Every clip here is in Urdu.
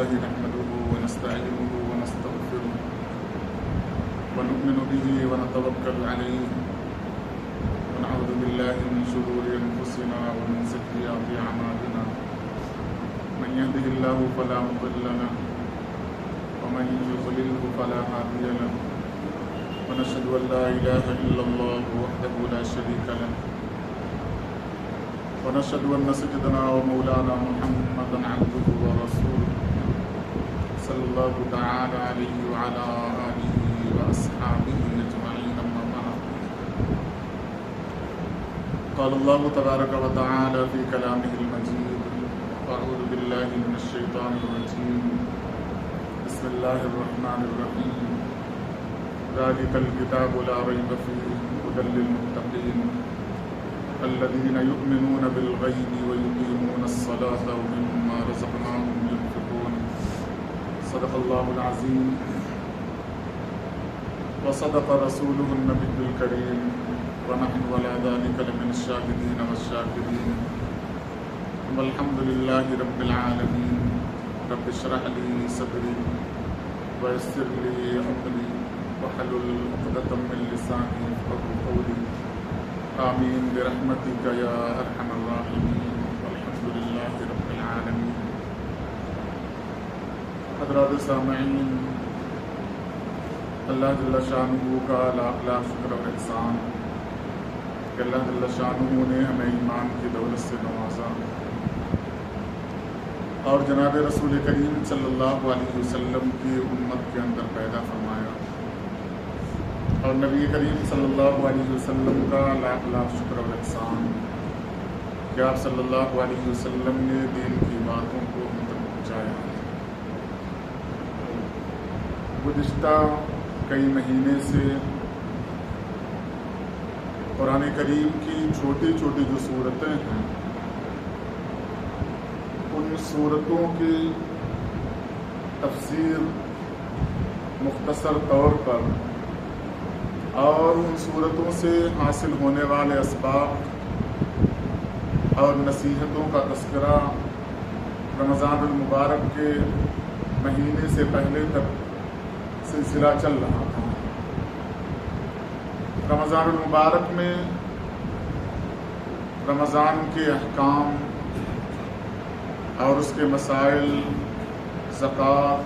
لله نحمده ونستعينه ونستغفره ونؤمن به ونتوكل عليه ونعوذ بالله من شرور أنفسنا ومن سيئات أعمالنا من يهده الله فلا مضل له ومن يضلله فلا هادي له ونشهد أن لا إله إلا الله وحده لا شريك له ونشهد أن سيدنا ومولانا محمدا عبده ورسوله صلى الله تعالى عليه وعلى آله وأصحابه أجمعين أما بعد قال الله تبارك وتعالى في كلامه المجيد أعوذ بالله من الشيطان الرجيم بسم الله الرحمن الرحيم ذلك الكتاب لا ريب فيه هدى للمتقين الذين يؤمنون بالغيب ويقيمون الصلاة ومما رزقناهم ينفقون صدق الله العظيم وصدق رسوله النبي الكريم ونحن على ذلك لمن الشاهدين والشاكرين والحمد لله رب العالمين رب اشرح لي صدري ويسر لي أمري واحلل عقدة من لساني يفقهوا قولي آمین برحمتک یا ارحم الراحمین والحمد للہ رب العالمین۔ حضرات سامعین، اللہ جل شانہ کا لاکھ لاکھ شکر و احسان کہ اللہ جل شانہ نے ہمیں ایمان کی دولت سے نوازا اور جناب رسول کریم صلی اللہ علیہ وسلم کی امت کے اندر پیدا فرمایا، اور نبی کریم صلی اللہ علیہ وسلم کا لاکھ لاکھ شکر و احسان کہ آپ صلی اللہ علیہ وسلم نے دین کی باتوں کو ہم تک پہنچایا۔ گزشتہ کئی مہینے سے قرآن کریم کی چھوٹی چھوٹی جو صورتیں ہیں ان صورتوں کی تفسیر مختصر طور پر اور ان صورتوں سے حاصل ہونے والے اسباب اور نصیحتوں کا تذکرہ رمضان المبارک کے مہینے سے پہلے تک سلسلہ چل رہا تھا۔ رمضان المبارک میں رمضان کے احکام اور اس کے مسائل، زکوٰۃ،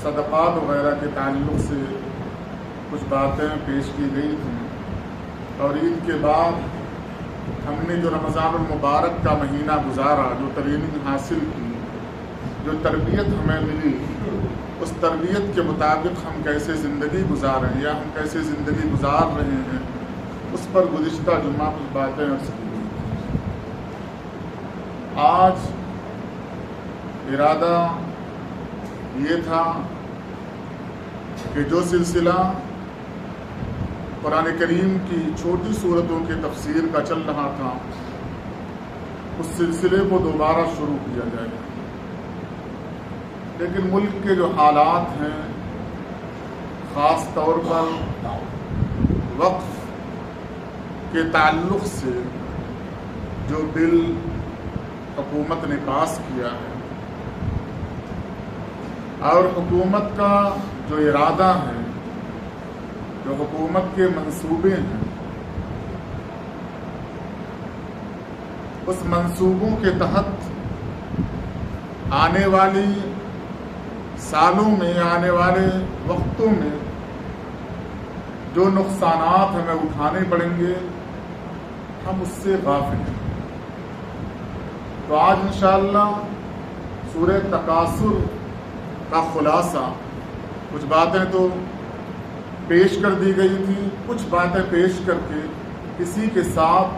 صدقات وغیرہ کے تعلق سے کچھ باتیں پیش کی گئی تھیں، اور عید کے بعد ہم نے جو رمضان المبارک کا مہینہ گزارا، جو ٹریننگ حاصل کی، جو تربیت ہمیں ملی، اس تربیت کے مطابق ہم کیسے زندگی گزاریں یا ہم کیسے زندگی گزار رہے ہیں، اس پر گزشتہ جمعہ کچھ باتیں عرض کی گئی۔ آج ارادہ یہ تھا کہ جو سلسلہ قرآن کریم کی چھوٹی صورتوں کی تفسیر کا چل رہا تھا، اس سلسلے کو دوبارہ شروع کیا جائے، لیکن ملک کے جو حالات ہیں، خاص طور پر وقف کے تعلق سے جو بل حکومت نے پاس کیا ہے اور حکومت کا جو ارادہ ہے، جو حکومت کے منصوبے ہیں، اس منصوبوں کے تحت آنے والی سالوں میں، آنے والے وقتوں میں جو نقصانات ہمیں اٹھانے پڑیں گے، ہم اس سے غافل ہیں۔ تو آج انشاءاللہ سورہ تکاثر کا خلاصہ، کچھ باتیں تو پیش کر دی گئی تھی، کچھ باتیں پیش کر کے اسی کے ساتھ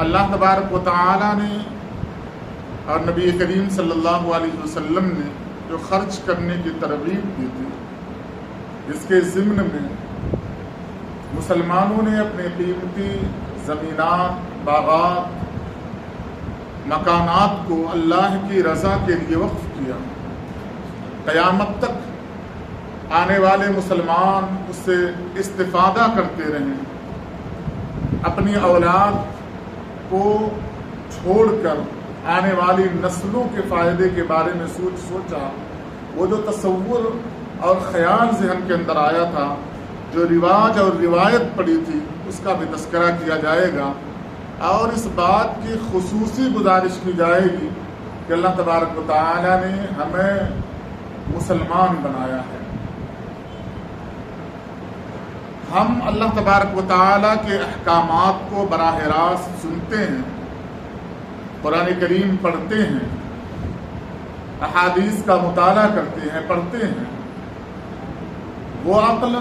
اللہ تبارک و تعالی نے اور نبی کریم صلی اللہ علیہ وسلم نے جو خرچ کرنے کی ترغیب دی تھی، جس کے ضمن میں مسلمانوں نے اپنے قیمتی زمینات، باغات، مکانات کو اللہ کی رضا کے لیے وقف کیا، قیامت تک آنے والے مسلمان اس سے استفادہ کرتے رہیں، اپنی اولاد کو چھوڑ کر آنے والی نسلوں کے فائدے کے بارے میں سوچا، وہ جو تصور اور خیال ذہن کے اندر آیا تھا، جو رواج اور روایت پڑی تھی، اس کا بھی تذکرہ کیا جائے گا، اور اس بات کی خصوصی گزارش کی جائے گی کہ اللہ تبارک و تعالی نے ہمیں مسلمان بنایا ہے۔ ہم اللہ تبارک و تعالی کے احکامات کو براہ راست سنتے ہیں، قرآن کریم پڑھتے ہیں، احادیث کا مطالعہ کرتے ہیں، پڑھتے ہیں۔ وہ عقل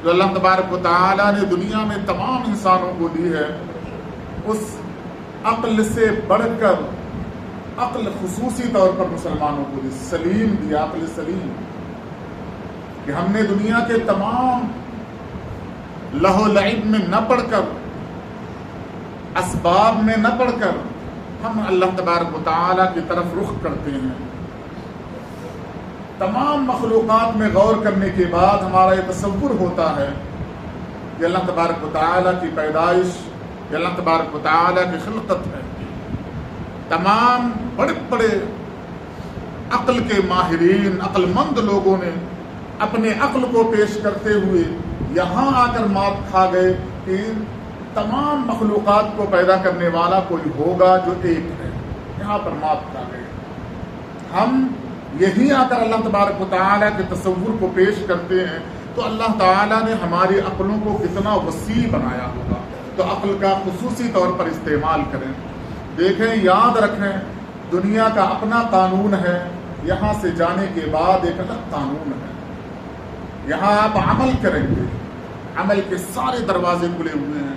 جو اللہ تبارک و تعالی نے دنیا میں تمام انسانوں کو دی ہے، اس عقل سے بڑھ کر عقل خصوصی طور پر مسلمانوں کو دی، سلیم دی، عقل سلیم، کہ ہم نے دنیا کے تمام لہو و لعب میں نہ پڑھ کر، اسباب میں نہ پڑھ کر، ہم اللہ تبارک و تعالی کی طرف رخ کرتے ہیں۔ تمام مخلوقات میں غور کرنے کے بعد ہمارا یہ تصور ہوتا ہے کہ اللہ تبارک و تعالی کی پیدائش، کہ اللہ تبارک و تعالی کی خلقت ہے۔ تمام بڑے بڑے عقل کے ماہرین، عقل مند لوگوں نے اپنے عقل کو پیش کرتے ہوئے یہاں آ کر مات کھا گئے کہ تمام مخلوقات کو پیدا کرنے والا کوئی ہوگا جو ایک ہے، یہاں پر مات کھا گئے۔ ہم یہی آ کر اللہ تبارک و تعالیٰ کے تصور کو پیش کرتے ہیں تو اللہ تعالیٰ نے ہماری عقلوں کو کتنا وسیع بنایا ہوگا، تو عقل کا خصوصی طور پر استعمال کریں۔ دیکھیں، یاد رکھیں، دنیا کا اپنا قانون ہے، یہاں سے جانے کے بعد ایک الگ قانون ہے۔ یہاں آپ عمل کریں گے، عمل کے سارے دروازے کھلے ہوئے ہیں۔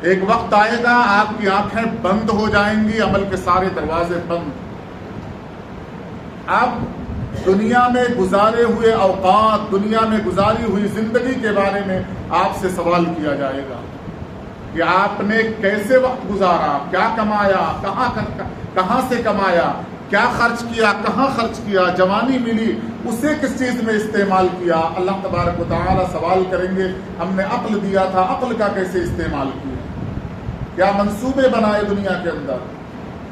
ایک وقت آئے گا آپ کی آنکھیں بند ہو جائیں گی، عمل کے سارے دروازے بند۔ اب دنیا میں گزارے ہوئے اوقات، دنیا میں گزاری ہوئی زندگی کے بارے میں آپ سے سوال کیا جائے گا کہ آپ نے کیسے وقت گزارا، کیا کمایا، کہاں سے کمایا، کیا خرچ کیا، کہاں خرچ کیا، جوانی ملی اسے کس چیز میں استعمال کیا۔ اللہ تبارک و تعالی سوال کریں گے، ہم نے عقل دیا تھا، عقل کا کیسے استعمال کیا، کیا منصوبے بنائے دنیا کے اندر۔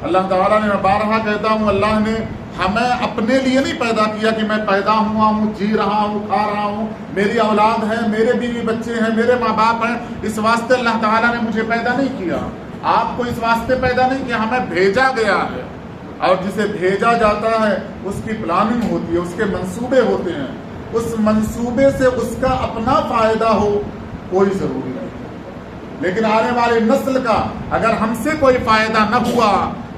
اللہ تعالیٰ نے، میں بارہا کہتا ہوں، اللہ نے ہمیں اپنے لیے نہیں پیدا کیا کہ میں پیدا ہوا ہوں، جی رہا ہوں، کھا رہا ہوں، میری اولاد ہے، میرے بیوی بچے ہیں، میرے ماں باپ ہیں، اس واسطے اللہ تعالیٰ نے مجھے پیدا نہیں کیا۔ آپ کو اس واسطے پیدا نہیں کیا، ہمیں بھیجا گیا ہے، اور جسے بھیجا جاتا ہے اس کی پلاننگ ہوتی ہے، اس کے منصوبے ہوتے ہیں، اس منصوبے سے اس کا اپنا فائدہ ہو کوئی ضروری نہیں، لیکن آنے والی نسل کا اگر ہم سے کوئی فائدہ نہ ہوا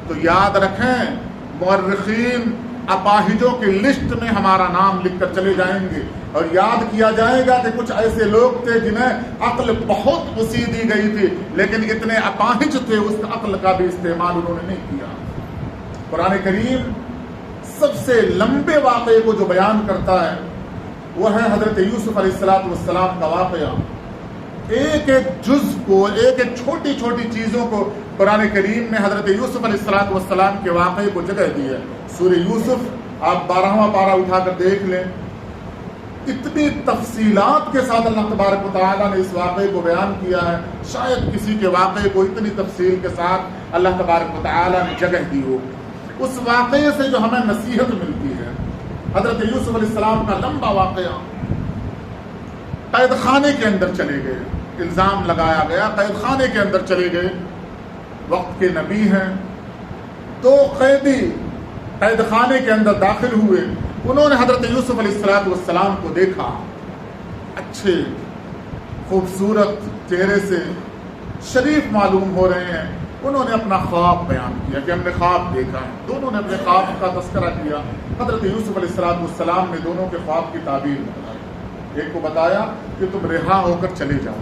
تو یاد رکھیں، مورخین اپاہجوں کی لسٹ میں ہمارا نام لکھ کر چلے جائیں گے، اور یاد کیا جائے گا کہ کچھ ایسے لوگ تھے جنہیں عقل بہت وسیع دی گئی تھی، لیکن اتنے اپاہج تھے اس عقل کا بھی استعمال انہوں نے نہیں کیا۔ قرآن کریم سب سے لمبے واقعے کو جو بیان کرتا ہے وہ ہے حضرت یوسف علیہ السلام کا واقعہ۔ ایک ایک جز کو، ایک ایک چھوٹی چھوٹی چیزوں کو قرآن کریم میں حضرت یوسف علیہ السلام کے واقعے کو جگہ دی ہے۔ سورہ یوسف آپ 12واں پارہ اٹھا کر دیکھ لیں، اتنی تفصیلات کے ساتھ اللہ تبارک و تعالیٰ نے اس واقعے کو بیان کیا ہے، شاید کسی کے واقعے کو اتنی تفصیل کے ساتھ اللہ تبارک و تعالیٰ نے جگہ دی ہو۔ اس واقعے سے جو ہمیں نصیحت ملتی ہے، حضرت یوسف علیہ السلام کا لمبا واقعہ، قید خانے کے اندر چلے گئے، الزام لگایا گیا، قید خانے کے اندر چلے گئے، وقت کے نبی ہیں، تو قیدی قید خانے کے اندر داخل ہوئے، انہوں نے حضرت یوسف علیہ السلام کو دیکھا، اچھے خوبصورت چہرے سے، شریف معلوم ہو رہے ہیں۔ انہوں نے اپنا خواب بیان کیا کہ ہم نے خواب دیکھا ہے، دونوں نے اپنے خواب کا تذکرہ کیا۔ حضرت یوسف علیہ السلام نے دونوں کے خواب کی تعبیر بتائی، ایک کو بتایا کہ تم رہا ہو کر چلے جاؤ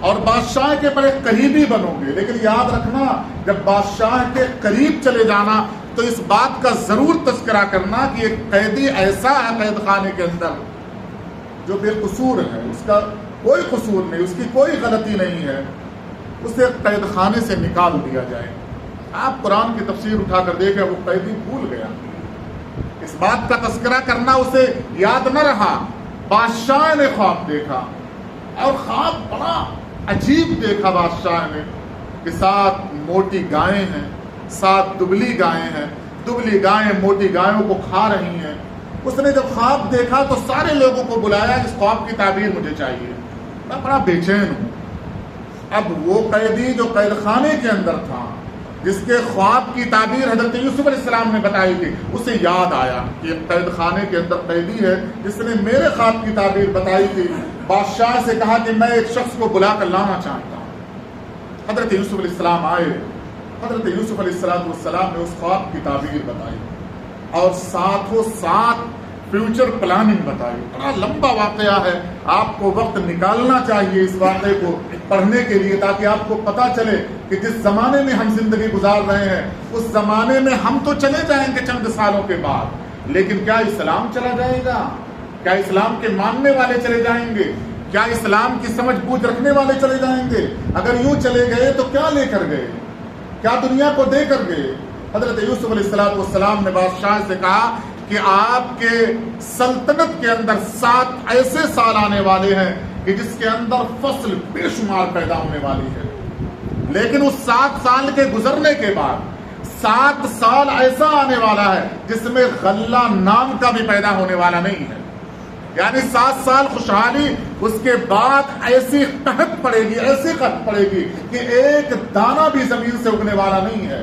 اور بادشاہ کے بڑے قریبی بنو گے، لیکن یاد رکھنا جب بادشاہ کے قریب چلے جانا تو اس بات کا ضرور تذکرہ کرنا کہ ایک قیدی ایسا ہے قید خانے کے اندر جو بے قصور ہے، اس کا کوئی قصور نہیں، اس کی کوئی غلطی نہیں ہے، اسے قید خانے سے نکال دیا جائے۔ آپ قرآن کی تفسیر اٹھا کر دیکھیں، وہ قیدی بھول گیا، اس بات کا تذکرہ کرنا اسے یاد نہ رہا۔ بادشاہ نے خواب دیکھا، اور خواب بڑا عجیب دیکھا بادشاہ نے، کہ 7 موٹی گائیں ہیں، 7 دبلی گائیں ہیں، دبلی گائیں موٹی گایوں کو کھا رہی ہیں۔ اس نے جب خواب دیکھا تو سارے لوگوں کو بلایا، اس خواب کی تعبیر مجھے چاہیے، میں بڑا بے چین ہوں۔ اب وہ قیدی جو قید خانے کے اندر تھا، جس کے خواب کی تعبیر حضرت یوسف علیہ السلام نے بتائی تھی، اسے یاد آیا کہ ایک قید خانے کے اندر قیدی ہے جس نے میرے خواب کی تعبیر بتائی تھی۔ بادشاہ سے کہا کہ میں ایک شخص کو بلا کر لانا چاہتا ہوں۔ حضرت یوسف علیہ السلام آئے، حضرت یوسف علیہ السلام نے اس خواب کی تعبیر بتائی اور ساتھوں ساتھ فیوچر پلاننگ بتائی۔ بڑا لمبا واقعہ ہے، آپ کو وقت نکالنا چاہیے اس واقعے کو پڑھنے کے لیے، تاکہ آپ کو پتا چلے کہ جس زمانے میں ہم زندگی گزار رہے ہیں اس زمانے میں ہم تو چلے جائیں گے چند سالوں کے بعد، لیکن کیا اسلام چلا جائے گا؟ کیا اسلام کے ماننے والے چلے جائیں گے؟ کیا اسلام کی سمجھ بوجھ رکھنے والے چلے جائیں گے؟ اگر یوں چلے گئے تو کیا لے کر گئے؟ کیا دنیا کو دے کر گئے؟ حضرت یوسف علیہ السلام نے بادشاہ سے کہا کہ آپ کے سلطنت کے اندر 7 ایسے سال آنے والے ہیں کہ جس کے اندر فصل بے شمار پیدا ہونے والی ہے، لیکن اس 7 سال کے گزرنے کے بعد 7 سال ایسا آنے والا ہے جس میں غلہ نام کا بھی پیدا ہونے والا نہیں ہے۔ یعنی 7 سال خوشحالی، اس کے بعد ایسی قحط پڑے گی، ایسی قحط پڑے گی کہ ایک دانہ بھی زمین سے اگنے والا نہیں ہے۔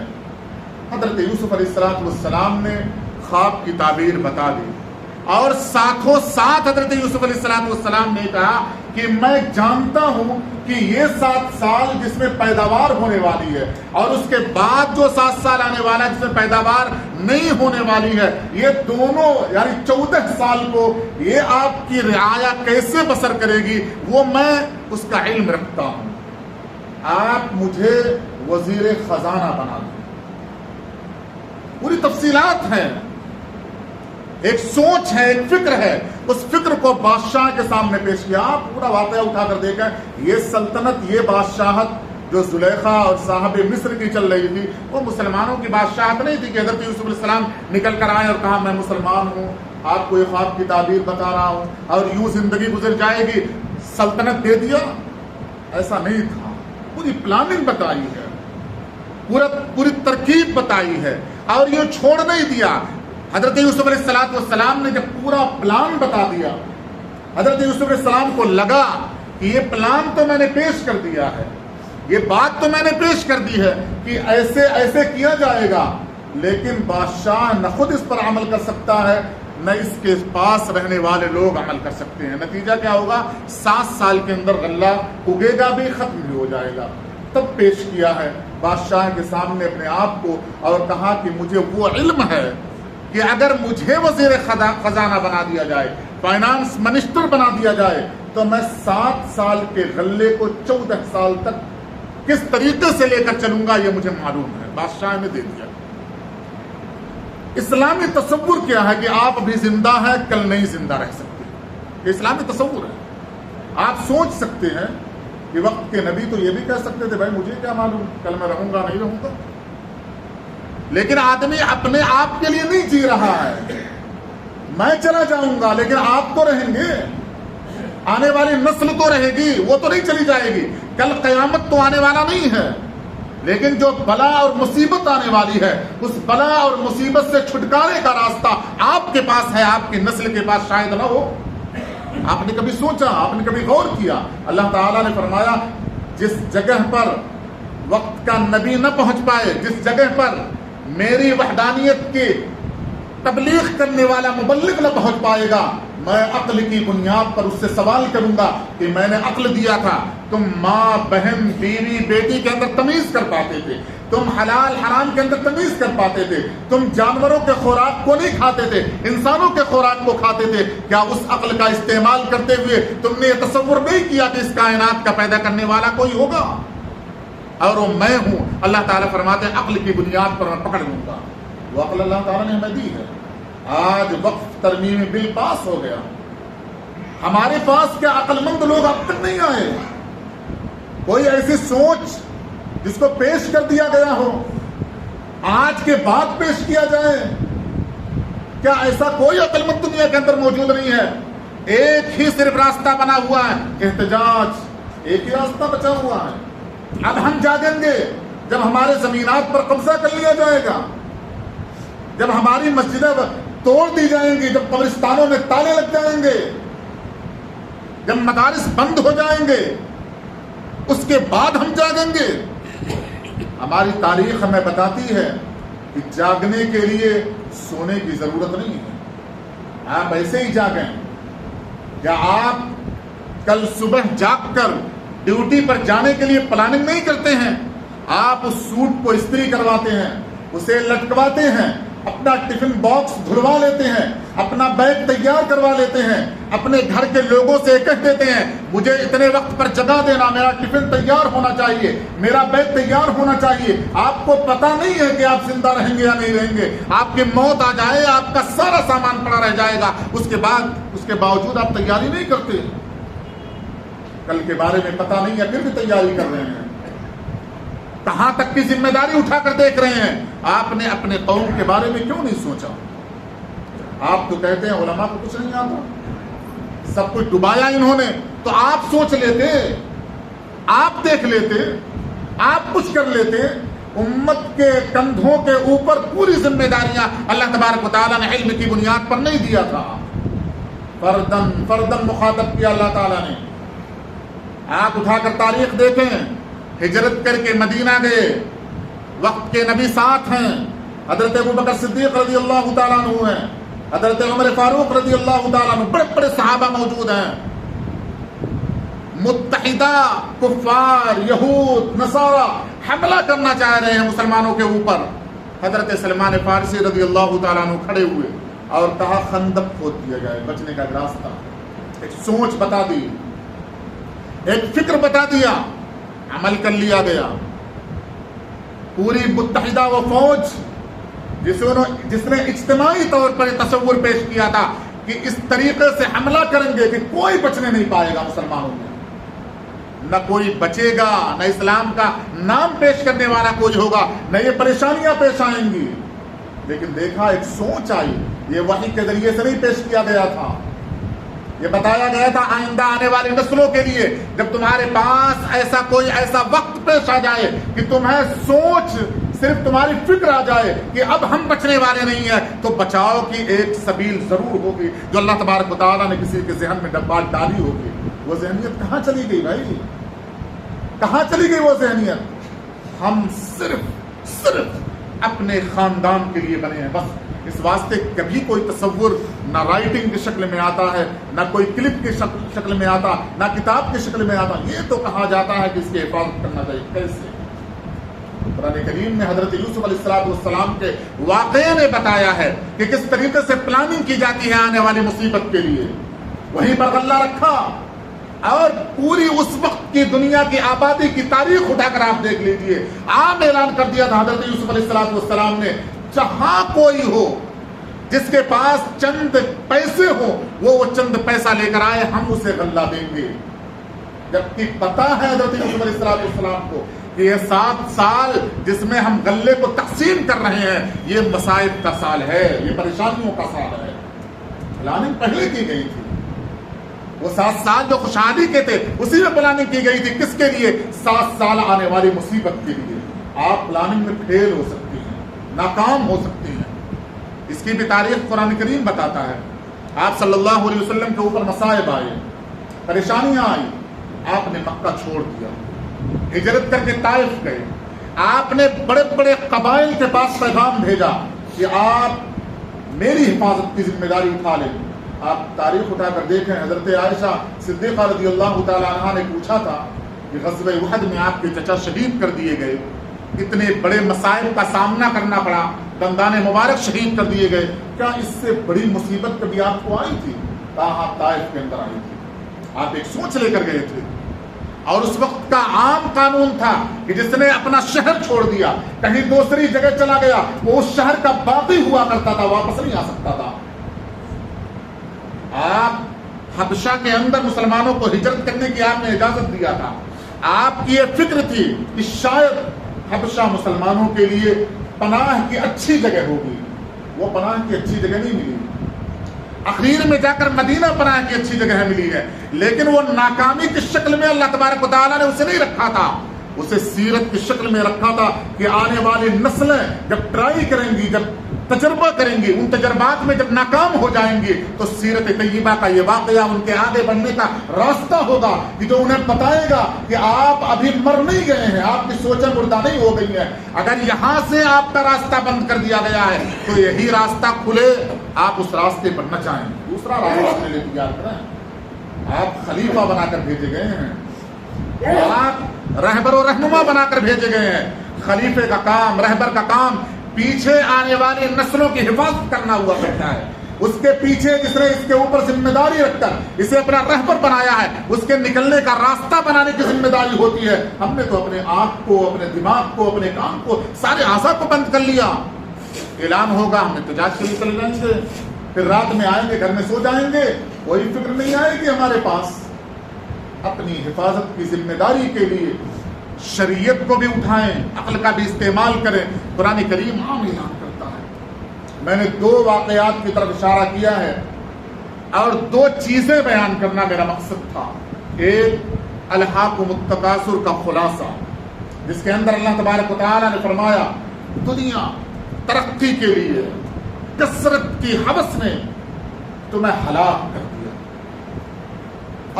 حضرت یوسف علیہ السلام نے خواب کی تعبیر بتا دی اور ساتھوں ساتھ حضرت یوسف علیہ السلام نے کہا کہ میں جانتا ہوں کہ یہ 7 سال جس میں پیداوار ہونے والی ہے اور اس کے بعد جو 7 سال آنے والا ہے جس میں پیداوار نہیں ہونے والی ہے، یہ دونوں یعنی 14 سال کو یہ آپ کی رعایا کیسے بسر کرے گی وہ میں اس کا علم رکھتا ہوں۔ آپ مجھے وزیر خزانہ بنا دیں۔ پوری تفصیلات ہیں، ایک سوچ ہے، ایک فکر ہے، اس فکر کو بادشاہ کے سامنے پیش کیا۔ آپ پورا واقعہ اٹھا کر دیکھیں، یہ سلطنت، یہ بادشاہت جو زلیخا اور صاحب مصر کی چل رہی تھی، وہ مسلمانوں کی بادشاہت نہیں تھی کہ حضرت یوسف علیہ السلام نکل کر آئے اور کہا میں مسلمان ہوں، آپ کو یہ خواب کی تعبیر بتا رہا ہوں اور یوں زندگی گزر جائے گی، سلطنت دے دیا۔ ایسا نہیں تھا، پوری پلاننگ بتائی ہے، پوری ترکیب بتائی ہے اور یہ چھوڑ نہیں دیا۔ حضرت یوسف علیہ السلام نے جب پورا پلان بتا دیا، حضرت یوسف علیہ السلام کو لگا کہ یہ پلان تو میں نے پیش کر دیا ہے، یہ بات تو میں نے پیش کر دی ہے کہ ایسے ایسے کیا جائے گا، لیکن بادشاہ نہ خود اس پر عمل کر سکتا ہے نہ اس کے پاس رہنے والے لوگ عمل کر سکتے ہیں۔ نتیجہ کیا ہوگا؟ 7 سال کے اندر غلہ اگے گا بھی، ختم بھی ہو جائے گا۔ تب پیش کیا ہے بادشاہ کے سامنے اپنے آپ کو اور کہا کہ مجھے وہ علم ہے کہ اگر مجھے وزیر خزانہ بنا دیا جائے، فائنانس منسٹر بنا دیا جائے، تو میں 7 سال کے غلے کو 14 سال تک کس طریقے سے لے کر چلوں گا یہ مجھے معلوم ہے۔ بادشاہ نے دے دیا۔ اسلامی تصور کیا ہے کہ آپ ابھی زندہ ہیں، کل نہیں زندہ رہ سکتے، یہ اسلامی تصور ہے۔ آپ سوچ سکتے ہیں کہ وقت کے نبی تو یہ بھی کہہ سکتے تھے بھائی مجھے کیا معلوم کل میں رہوں گا نہیں رہوں گا، لیکن آدمی اپنے آپ کے لیے نہیں جی رہا ہے۔ میں چلا جاؤں گا لیکن آپ تو رہیں گے، آنے والی نسل تو رہے گی، وہ تو نہیں چلی جائے گی، کل قیامت تو آنے والا نہیں ہے، لیکن جو بلا اور مصیبت آنے والی ہے اس بلا اور مصیبت سے چھٹکارے کا راستہ آپ کے پاس ہے، آپ کی نسل کے پاس شاید نہ ہو۔ آپ نے کبھی سوچا، آپ نے کبھی غور کیا؟ اللہ تعالیٰ نے فرمایا جس جگہ پر وقت کا نبی نہ پہنچ پائے، جس جگہ پر میری وحدانیت کی تبلیغ کرنے والا مبلغ نہ پہنچ پائے گا، میں عقل کی بنیاد پر اس سے سوال کروں گا کہ میں نے عقل دیا تھا، تم ماں بہن بیوی بیٹی کے اندر تمیز کر پاتے تھے، تم حلال حرام کے اندر تمیز کر پاتے تھے، تم جانوروں کے خوراک کو نہیں کھاتے تھے، انسانوں کے خوراک کو کھاتے تھے، کیا اس عقل کا استعمال کرتے ہوئے تم نے یہ تصور نہیں کیا کہ اس کائنات کا پیدا کرنے والا کوئی ہوگا اور وہ میں ہوں؟ اللہ تعالیٰ فرماتے ہیں عقل کی بنیاد پر میں پکڑ لوں گا۔ وہ عقل اللہ تعالیٰ نے ہمیں دی ہے۔ آج وقف ترمیم بل پاس ہو گیا، ہمارے پاس کیا عقل مند لوگ اب تک نہیں آئے؟ کوئی ایسی سوچ جس کو پیش کر دیا گیا ہو، آج کے بعد پیش کیا جائے، کیا ایسا کوئی عقل مند دنیا کے اندر موجود نہیں ہے؟ ایک ہی صرف راستہ بنا ہوا ہے، احتجاج، ایک ہی راستہ بچا ہوا ہے۔ اب ہم جاگیں گے، جب ہمارے زمینات پر قبضہ کر لیا جائے گا، جب ہماری مسجدیں توڑ دی جائیں گی، جب قبرستانوں میں تالے لگ جائیں گے، جب مدارس بند ہو جائیں گے، اس کے بعد ہم جاگیں گے۔ ہماری تاریخ ہمیں بتاتی ہے کہ جاگنے کے لیے سونے کی ضرورت نہیں ہے، آپ ایسے ہی جاگیں۔ کیا آپ کل صبح جاگ کر ڈیوٹی پر جانے کے لیے پلاننگ نہیں کرتے ہیں؟ آپ اس سوٹ کو استری کرواتے ہیں، اسے لٹکواتے ہیں، اپنا ٹفن باکس دھلوا لیتے ہیں، اپنا بیگ تیار کروا لیتے ہیں، اپنے گھر کے لوگوں سے کہہ دیتے ہیں مجھے اتنے وقت پر جگا دینا، میرا ٹفن تیار ہونا چاہیے، میرا بیگ تیار ہونا چاہیے۔ آپ کو پتا نہیں ہے کہ آپ زندہ رہیں گے یا نہیں رہیں گے، آپ کی موت آ جائے، آپ کا سارا سامان پڑا رہ جائے گا، اس کے باوجود آپ تیاری نہیں کرتے۔ کل کے بارے میں پتا نہیں ہے، پھر بھی تیاری کر رہے ہیں۔ کہاں تک کی ذمہ داری اٹھا کر دیکھ رہے ہیں؟ آپ نے اپنے قوم کے بارے میں کیوں نہیں سوچا؟ آپ تو کہتے ہیں علماء کو کچھ نہیں آتا، سب کچھ ڈبایا انہوں نے، تو آپ سوچ لیتے، آپ دیکھ لیتے، آپ کچھ کر لیتے۔ امت کے کندھوں کے اوپر پوری ذمہ داریاں اللہ تبارک و تعالیٰ نے علم کی بنیاد پر نہیں دیا تھا، فردن فردن مخاطب کیا اللہ تعالیٰ نے۔ آپ اٹھا کر تاریخ دیکھیں، ہجرت کر کے مدینہ گئے، وقت کے نبی ساتھ ہیں، حضرت ابوبکر صدیق رضی اللہ تعالیٰ عنہ ہیں، حضرت عمر فاروق رضی اللہ تعالیٰ عنہ، بڑے بڑے صحابہ موجود ہیں۔ متحدہ کفار یہود نصارہ حملہ کرنا چاہ رہے ہیں مسلمانوں کے اوپر۔ حضرت سلمان فارسی رضی اللہ تعالیٰ عنہ کھڑے ہوئے اور کہا خندق کھود دیا جائے، بچنے کا راستہ۔ ایک سوچ بتا دی، ایک فکر بتا دیا، عمل کر لیا گیا۔ پوری متحدہ وہ فوج جس نے اجتماعی طور پر تصور پیش کیا تھا کہ اس طریقے سے حملہ کریں گے کہ کوئی بچنے نہیں پائے گا مسلمانوں میں، نہ کوئی بچے گا، نہ اسلام کا نام پیش کرنے والا کوئی ہوگا، نہ یہ پریشانیاں پیش آئیں گی۔ لیکن دیکھا ایک سوچ آئی، یہ وحی کے ذریعے سے نہیں پیش کیا گیا تھا، یہ بتایا گیا تھا آئندہ آنے والی نسلوں کے لیے، جب تمہارے پاس ایسا وقت پیش آ جائے کہ تمہیں سوچ، صرف تمہاری فکر آ جائے کہ اب ہم بچنے والے نہیں ہیں، تو بچاؤ کی ایک سبیل ضرور ہوگی جو اللہ تبارک و تعالیٰ نے کسی کے ذہن میں ڈالی ہوگی۔ وہ ذہنیت کہاں چلی گئی بھائی؟ کہاں چلی گئی وہ ذہنیت؟ ہم صرف اپنے خاندان کے لیے بنے ہیں بس۔ اس واسطے کبھی کوئی تصور نہ رائٹنگ کی شکل میں آتا ہے، نہ کوئی کلپ کی شکل میں آتا، نہ کتاب کی شکل میں آتا۔ یہ تو کہا جاتا ہے کہ اس کی حفاظت کرنا چاہیے۔ کیسے؟ قرآن کریم میں حضرت یوسف علیہ السلام کے واقعے نے بتایا ہے کہ کس طریقے سے پلاننگ کی جاتی ہے آنے والی مصیبت کے لیے۔ وہیں پر غلہ رکھا اور پوری اس وقت کی دنیا کی آبادی کی تاریخ اٹھا کر آپ دیکھ لیجئے، عام اعلان کر دیا تھا حضرت یوسف علیہ السلام نے، جہاں کوئی ہو جس کے پاس چند پیسے ہو وہ چند پیسہ لے کر آئے، ہم اسے غلہ دیں گے۔ جبکہ پتا ہے حضرت یوسف علیہ السلام کو کہ یہ 7 سال جس میں ہم غلے کو تقسیم کر رہے ہیں، یہ مصائب کا سال ہے، یہ پریشانیوں کا سال ہے۔ پلاننگ پہلے کی گئی تھی، وہ 7 سال جو خوشحالی کے تھے اسی میں پلاننگ کی گئی تھی۔ کس کے لیے؟ 7 سال آنے والی مصیبت کے لیے۔ آپ پلاننگ میں فیل ہو سکتی ہیں، ناکام ہو سکتی ہیں، اس کی بھی تاریخ قرآن کریم بتاتا ہے۔ آپ صلی اللہ علیہ وسلم کے اوپر مصائب آئے، پریشانیاں آئی، آپ نے مکہ چھوڑ دیا، ہجرت کر کے طائف گئے۔ آپ نے بڑے بڑے قبائل کے پاس پیغام بھیجا کہ آپ میری حفاظت کی ذمہ داری اٹھا لیں۔ آپ تاریخ اٹھا کر دیکھیں، حضرت عائشہ صدیقہ رضی اللہ تعالی عنہا نے پوچھا تھا کہ غزوہ احد میں آپ کے چچا شہید کر دیے گئے، اتنے بڑے مسائل کا سامنا کرنا پڑا، دندان مبارک شہید کر دیے گئے، کیا اس سے بڑی مصیبت کبھی آپ کو آئی تھی؟ آپ طائف کے اندر آئی تھی، آپ ایک سوچ لے کر گئے تھے، اور اس وقت کا عام قانون تھا کہ جس نے اپنا شہر چھوڑ دیا، کہیں دوسری جگہ چلا گیا، وہ اس شہر کا باقی ہوا کرتا تھا، واپس نہیں آ سکتا تھا۔ آپ حبشہ کے اندر مسلمانوں کو ہجرت کرنے کی آپ نے اجازت دیا تھا۔ آپ کی یہ فکر تھی کہ شاید حبشہ مسلمانوں کے لیے پناہ کی اچھی جگہ ہوگی، وہ پناہ کی اچھی جگہ نہیں ملی، اخیر میں جا کر مدینہ پناہ کی اچھی جگہ ملی ہے، لیکن وہ ناکامی کی شکل میں اللہ تبارک و تعالیٰ نے اسے نہیں رکھا تھا۔ اسے سیرت کی شکل میں رکھا تھا کہ آنے والی نسلیں جب ٹرائی کریں گی، جب تجربہ کریں گی، ان تجربات میں جب ناکام ہو جائیں گی تو سیرت طیبہ کا یہ واقعہ ان کے آگے بڑھنے کا راستہ ہوگا کہ جو انہیں بتائے گا کہ آپ ابھی مر نہیں گئے ہیں، آپ کی سوچیں مردہ نہیں ہو گئی ہیں۔ اگر یہاں سے آپ کا راستہ بند کر دیا گیا ہے تو یہی راستہ کھلے، آپ اس راستے پر نہ جائیں، دوسرا راستہ اپنے لیے تیار کریں۔ آپ خلیفہ بنا کر بھیجے گئے ہیں، آپ رہبر و رہنما بنا کر بھیجے گئے ہیں۔ خلیفے کا کام، رہبر کا کام پیچھے آنے والی نسلوں کی حفاظت کرنا ہوا کرتا ہے۔ اس کے پیچھے جس نے اس کے اوپر ذمہ داری رکھ کر اسے اپنا رہبر بنایا ہے، اس کے نکلنے کا راستہ بنانے کی ذمہ داری ہوتی ہے۔ ہم نے تو اپنے آنکھ کو، اپنے دماغ کو، اپنے کان کو، سارے اعضاء کو بند کر لیا۔ اعلان ہوگا، ہم احتجاج کے لیے چلے جائیں گے، پھر رات میں آئیں گے، گھر میں سو جائیں گے، کوئی فکر نہیں آئے گی ہمارے پاس۔ اپنی حفاظت کی ذمہ داری کے لیے شریعت کو بھی اٹھائیں، عقل کا بھی استعمال کریں۔ قرآن کریم عام اعلان کرتا ہے۔ میں نے 2 واقعات کی طرف اشارہ کیا ہے اور 2 چیزیں بیان کرنا میرا مقصد تھا۔ ایک الہاکم التکاثر کا خلاصہ، جس کے اندر اللہ تبارک و تعالیٰ نے فرمایا دنیا ترقی کے لیے کثرت کی ہوس نے تمہیں ہلاک کر دیا،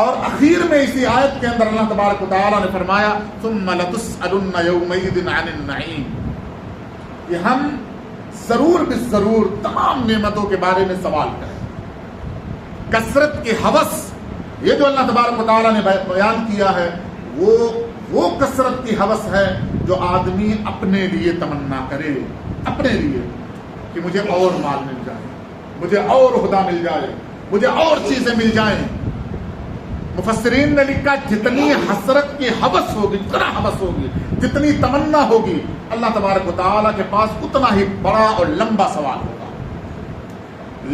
اور اخیر میں اسی آیت کے اندر اللہ تبارک و تعالیٰ نے فرمایا ثم لتسألن یومئذ عن النعیم، کہ ہم ضرور بالضرور تمام نعمتوں کے بارے میں سوال کریں۔ کثرت کی ہوس، یہ جو اللہ تبارک و تعالیٰ نے بیان کیا ہے، وہ کثرت کی ہوس ہے جو آدمی اپنے لیے تمنا کرے، اپنے لیے، کہ مجھے اور مال مل جائے، مجھے اور عہدہ مل جائے، مجھے اور چیزیں مل جائیں۔ مفسرین نے لکھا جتنی حسرت کی ہوس ہوگی، جتنا ہوس ہوگی، جتنی تمنا ہوگی، اللہ تبارک و تعالیٰ کے پاس اتنا ہی بڑا اور لمبا سوال ہوگا۔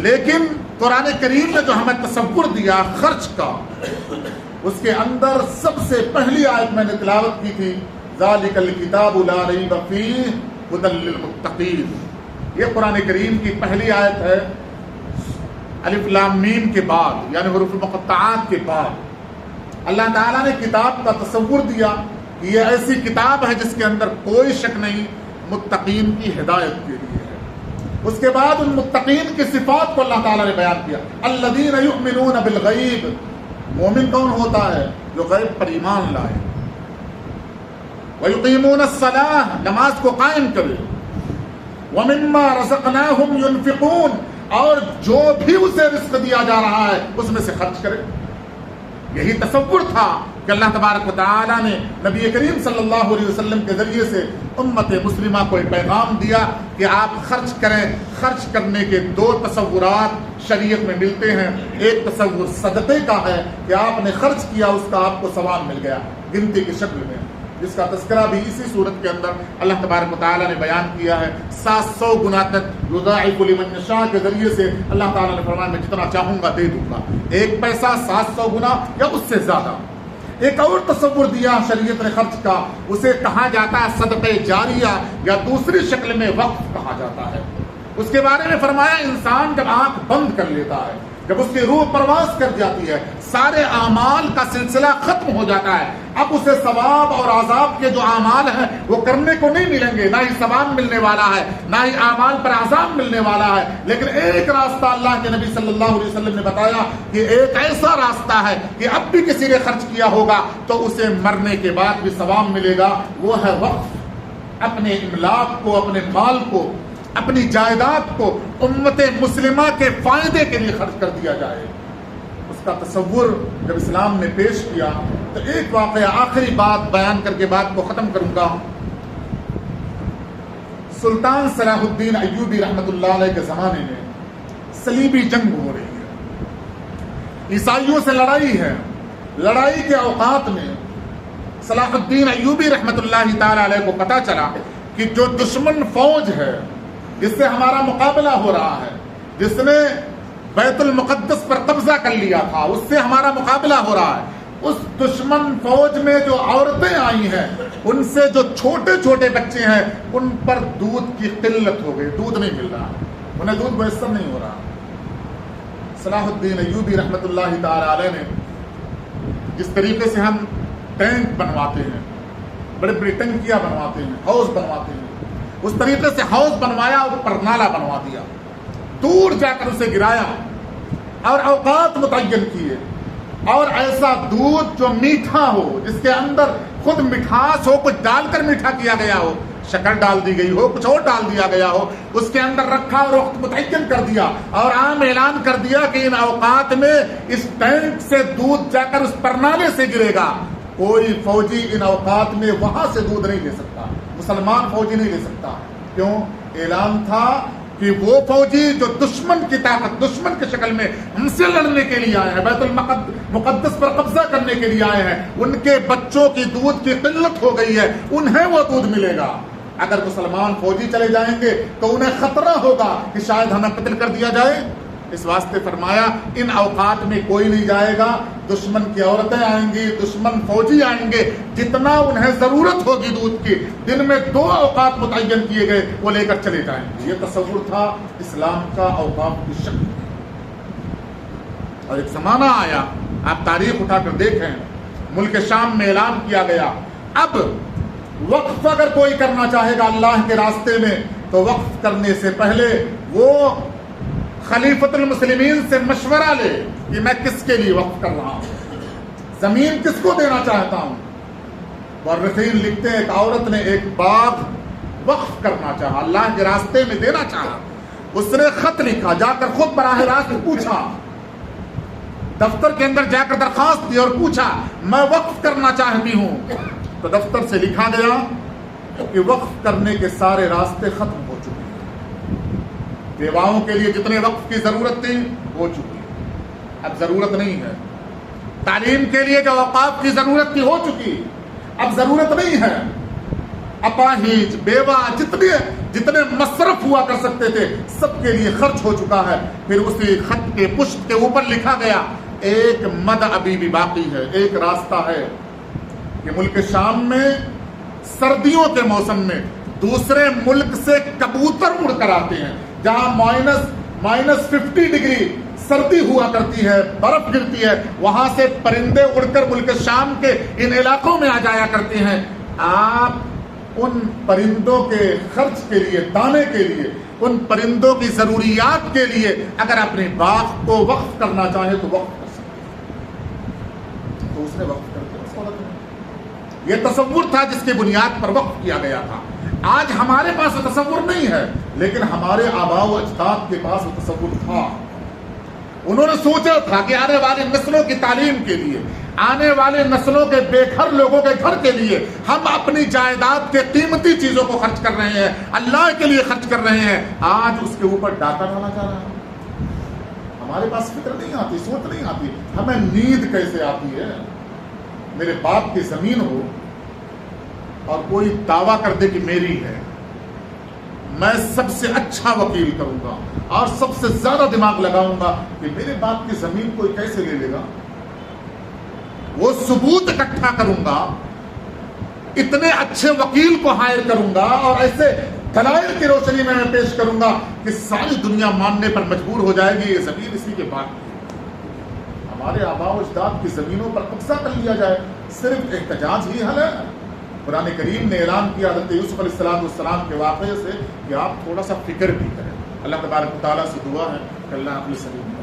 لیکن قرآن کریم نے جو ہمیں تصور دیا خرچ کا، اس کے اندر سب سے پہلی آیت میں نے تلاوت کی تھی ذالک الکتاب لا ریب فیہ ھدی للمتقین۔ یہ قرآن کریم کی پہلی آیت ہے، الف لام میم کے بعد، یعنی حروف مقطعات کے بعد اللہ تعالیٰ نے کتاب کا تصور دیا کہ یہ ایسی کتاب ہے جس کے اندر کوئی شک نہیں متقین کی ہدایت کے لیے ہے۔ اس کے بعد ان متقین کی صفات کو اللہ تعالیٰ نے بیان کیا، الذین یؤمنون بالغیب۔ مومن کون ہوتا ہے؟ جو غیب پر ایمان لائے، ویقیمون الصلاۃ، نماز کو قائم کرے، ومما رزقناہم ینفقون، اور جو بھی اسے رزق دیا جا رہا ہے اس میں سے خرچ کرے۔ یہی تصور تھا کہ اللہ تبارک و تعالیٰ نے نبی کریم صلی اللہ علیہ وسلم کے ذریعے سے امت مسلمہ کو ایک پیغام دیا کہ آپ خرچ کریں۔ خرچ کرنے کے 2 تصورات شریعت میں ملتے ہیں۔ ایک تصور صدقے کا ہے کہ آپ نے خرچ کیا، اس کا آپ کو ثواب مل گیا گنتی کی شکل میں، جس کا تذکرہ بھی اسی صورت کے اندر اللہ تبارک و تعالیٰ نے بیان کیا ہے۔ 700 گنا تک یضاعف لمن یشاء کے ذریعے سے اللہ تعالیٰ نے فرمایا میں جتنا چاہوں گا دے دوں گا، 1 پیسہ 700 گنا یا اس سے زیادہ۔ ایک اور تصور دیا شریعت نے خرچ کا، اسے کہا جاتا ہے صدقہ جاریہ، یا دوسری شکل میں وقف کہا جاتا ہے۔ اس کے بارے میں فرمایا انسان جب آنکھ بند کر لیتا ہے، جب اس کی روح پرواز کر جاتی ہے، سارے اعمال کا سلسلہ ختم ہو جاتا ہے، اب اسے ثواب اور عذاب کے جو اعمال ہیں وہ کرنے کو نہیں ملیں گے، نہ ہی ثواب ملنے والا ہے، نہ ہی اعمال پر عذاب ملنے والا ہے۔ لیکن ایک راستہ اللہ کے نبی صلی اللہ علیہ وسلم نے بتایا کہ ایک ایسا راستہ ہے کہ اب بھی کسی نے خرچ کیا ہوگا تو اسے مرنے کے بعد بھی ثواب ملے گا، وہ ہے وقف۔ اپنے املاک کو، اپنے مال کو، اپنی جائیداد کو امت مسلمہ کے فائدے کے لیے خرچ کر دیا جائے۔ اس کا تصور جب اسلام نے پیش کیا تو ایک واقعہ، آخری بات بیان کر کے بات کو ختم کروں گا۔ سلطان صلاح الدین ایوبی رحمۃ اللہ علیہ کے زمانے میں صلیبی جنگ ہو رہی ہے، عیسائیوں سے لڑائی ہے۔ لڑائی کے اوقات میں صلاح الدین ایوبی رحمۃ اللہ تعالی علیہ کو پتہ چلا کہ جو دشمن فوج ہے جس سے ہمارا مقابلہ ہو رہا ہے، جس نے بیت المقدس پر قبضہ کر لیا تھا، اس سے ہمارا مقابلہ ہو رہا ہے، اس دشمن فوج میں جو عورتیں آئی ہیں، ان سے جو چھوٹے چھوٹے بچے ہیں، ان پر دودھ کی قلت ہو گئی، دودھ نہیں مل رہا، انہیں دودھ میسر نہیں ہو رہا۔ صلاح الدین ایوبی رحمۃ اللہ تعالی علیہ نے جس طریقے سے ہم ٹینک بنواتے ہیں، بڑی بڑی ٹنکیاں بنواتے ہیں، حوض بنواتے ہیں، اس طریقے سے حوض بنوایا اور اوپر نالا بنوا دیا، دور جا کر اسے گرایا اور اوقات متعین کیے، اور ایسا دودھ جو میٹھا ہو، جس کے اندر خود مٹھاس ہو، کچھ ڈال کر میٹھا کیا گیا ہو، شکر ڈال دی گئی ہو، کچھ اور ڈال دیا گیا ہو، اس کے اندر رکھا اور وقت متعین کر دیا اور عام اعلان کر دیا کہ ان اوقات میں اس ٹینک سے دودھ جا کر اس پرنالے سے گرے گا، کوئی فوجی ان اوقات میں وہاں سے دودھ نہیں لے سکتا، مسلمان فوجی نہیں لے سکتا۔ کیوں؟ اعلان تھا کہ وہ فوجی جو دشمن کی طاقت، دشمن کی شکل میں ہم سے لڑنے کے لیے آئے ہیں، بیت المقدس پر قبضہ کرنے کے لیے آئے ہیں، ان کے بچوں کی دودھ کی قلت ہو گئی ہے، انہیں وہ دودھ ملے گا۔ اگر مسلمان فوجی چلے جائیں گے تو انہیں خطرہ ہوگا کہ شاید ہمیں قتل کر دیا جائے، اس واسطے فرمایا ان اوقات میں کوئی نہیں جائے گا، دشمن کی عورتیں آئیں گی، دشمن فوجی آئیں گے، جتنا انہیں ضرورت ہوگی دودھ کی، دن میں 2 اوقات متعین کیے گئے وہ لے کر چلے جائیں گے۔ یہ تصور تھا اسلام کا اوقات کی شکل۔ اور ایک زمانہ آیا، آپ تاریخ اٹھا کر دیکھیں، ملک شام میں اعلان کیا گیا اب وقف اگر کوئی کرنا چاہے گا اللہ کے راستے میں تو وقف کرنے سے پہلے وہ خلیفۃ المسلمین سے مشورہ لے کہ میں کس کے لیے وقف کر رہا ہوں، زمین کس کو دینا چاہتا ہوں۔ مورخین لکھتے ہیں ایک عورت نے ایک باغ وقف کرنا چاہا، اللہ کے راستے میں دینا چاہا، اس نے خط لکھا، جا کر خود براہ راست پوچھا، دفتر کے اندر جا کر درخواست دی اور پوچھا میں وقف کرنا چاہتی ہوں، تو دفتر سے لکھا گیا کہ وقف کرنے کے سارے راستے ختم ہو چکے ہیں، بیواؤں کے لیے جتنے وقف کی ضرورت تھی ہو چکی ہے، اب ضرورت نہیں ہے، تعلیم کے لیے جو اوقاف کی ضرورت تھی ہو چکی، اب ضرورت نہیں ہے، اپاہج بیوہ جتنے مصرف ہوا کر سکتے تھے سب کے لیے خرچ ہو چکا ہے۔ پھر اسی خط کے پشت کے اوپر لکھا گیا ایک مد ابھی بھی باقی ہے، ایک راستہ ہے کہ ملک شام میں سردیوں کے موسم میں دوسرے ملک سے کبوتر اڑ کر آتے ہیں، جہاں -50 ڈگری سردی ہوا کرتی ہے، برف گرتی ہے، وہاں سے پرندے اڑ کر ملک شام کے ان علاقوں میں آ جایا کرتے ہیں۔ آپ ان پرندوں کے خرچ کے لیے، دانے کے لیے، ان پرندوں کی ضروریات کے لیے اگر اپنے باغ کو وقف کرنا چاہے تو وقف کر سکتے، تو اس نے وقف کر دیا۔ یہ تصور تھا جس کی بنیاد پر وقف کیا گیا تھا۔ آج ہمارے پاس وہ تصور نہیں ہے، لیکن ہمارے آباء و اجداد کے پاس وہ تصور تھا۔ انہوں نے سوچا تھا کہ آنے والی نسلوں کی تعلیم کے لیے، آنے والے نسلوں کے بے گھر لوگوں کے گھر کے لیے ہم اپنی جائیداد کے قیمتی چیزوں کو خرچ کر رہے ہیں، اللہ کے لیے خرچ کر رہے ہیں، آج اس کے اوپر ڈاکہ ڈالا جا رہا ہے۔ ہمارے پاس فکر نہیں آتی، سوچ نہیں آتی، ہمیں نیند کیسے آتی ہے؟ میرے باپ کی زمین ہو اور کوئی دعویٰ کر دے کہ میری ہے، میں سب سے اچھا وکیل کروں گا اور سب سے زیادہ دماغ لگاؤں گا کہ میرے باپ کی زمین کوئی کیسے لے لے گا، وہ ثبوت اکٹھا کروں گا، اتنے اچھے وکیل کو ہائر کروں گا اور ایسے دلائل کی روشنی میں پیش کروں گا کہ ساری دنیا ماننے پر مجبور ہو جائے گی یہ زمین اسی کے بعد۔ ہمارے آباء و اجداد کی زمینوں پر قبضہ کر لیا جائے، صرف احتجاج ہی حل ہے؟ قرآن کریم نے اعلان کیا حضرت یوسف علیہ السلام کے واقعے سے کہ آپ تھوڑا سا فکر بھی کریں۔ اللہ تبارک و تعالیٰ سے دعا ہے کہ اللہ عقل سلیم